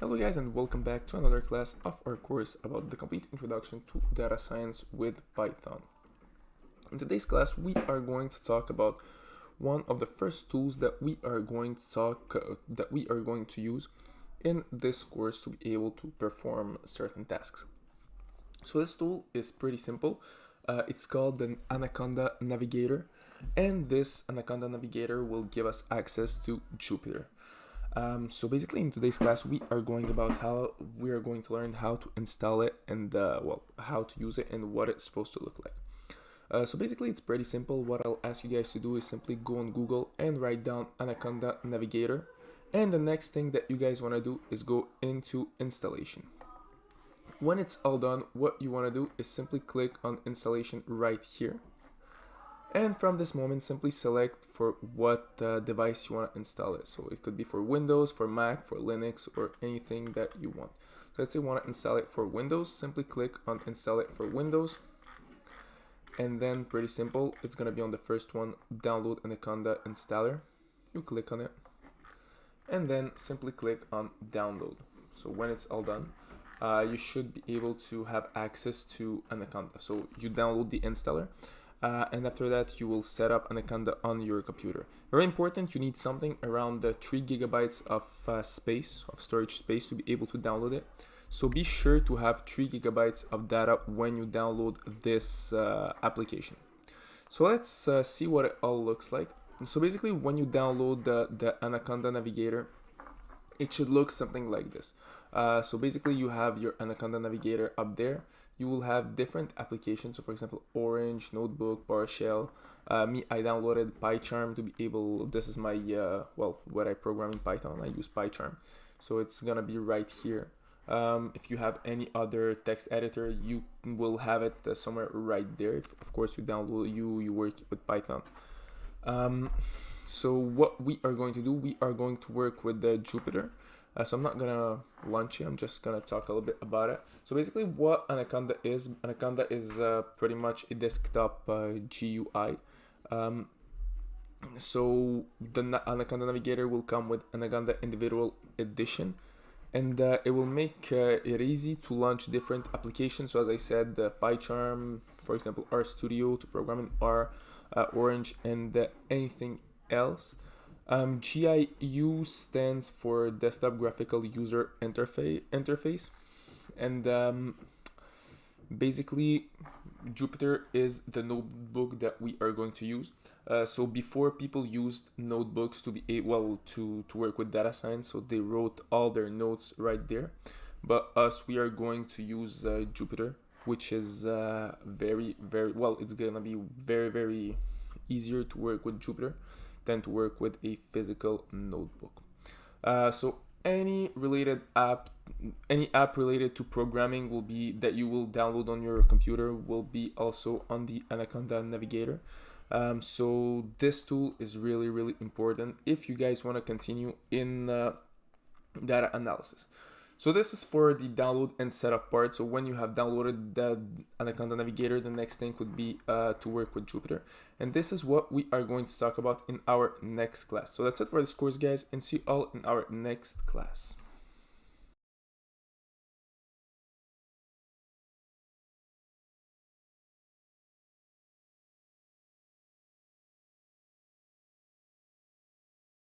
Hello guys, and welcome back to another class of our course about the complete introduction to data science with Python. In today's class we are going to talk about one of the first tools that we are going to use in this course to be able to perform certain tasks. So this tool is pretty simple. It's called the Anaconda Navigator, and this Anaconda Navigator will give us access to Jupyter. So basically in today's class we are going to learn how to install it and how to use it and what it's supposed to look like. So basically it's pretty simple. What I'll ask you guys to do is simply go on Google and write down Anaconda Navigator, and the next thing that you guys want to do is go into installation. When it's all done, what you want to do is simply click on installation right here. And from this moment, simply select for what device you want to install it. So it could be for Windows, for Mac, for Linux, or anything that you want. So let's say you want to install it for Windows. Simply click on install it for Windows. And then pretty simple, it's going to be on the first one, download Anaconda installer. You click on it. And then simply click on download. So when it's all done, you should be able to have access to Anaconda. So you download the installer. And after that you will set up Anaconda on your computer. Very important, you need something around the 3 gigabytes of storage space to be able to download it. So be sure to have 3 gigabytes of data when you download this application. So let's see what it all looks like. So basically when you download the Anaconda Navigator, it should look something like this. So basically you have your Anaconda Navigator up there. You will have different applications. So for example, Orange, Notebook, PowerShell. I downloaded PyCharm to be able, this is my, what I program in Python, I use PyCharm. So it's gonna be right here. If you have any other text editor, you will have it somewhere right there. If, of course, you download, you work with Python. So what we are going to do, we are going to work with the Jupyter. So I'm not gonna launch it, I'm just gonna talk a little bit about it. So basically what Anaconda is pretty much a desktop GUI. So the Anaconda Navigator will come with Anaconda Individual Edition, and it will make it easy to launch different applications. So as I said, the PyCharm, for example, RStudio to program in R, Orange, and anything else. GIU stands for Desktop Graphical User Interface, and basically Jupyter is the notebook that we are going to use. So before, people used notebooks to be able to work with data science, so they wrote all their notes right there. But we are going to use Jupyter, which is it's gonna be very easier to work with Jupyter than to work with a physical notebook. So any app related to programming that you will download on your computer will be also on the Anaconda Navigator. So this tool is really important if you guys want to continue in data analysis. So this is for the download and setup part. So when you have downloaded the Anaconda Navigator, the next thing could be to work with Jupyter. And this is what we are going to talk about in our next class. So that's it for this course, guys, and see you all in our next class.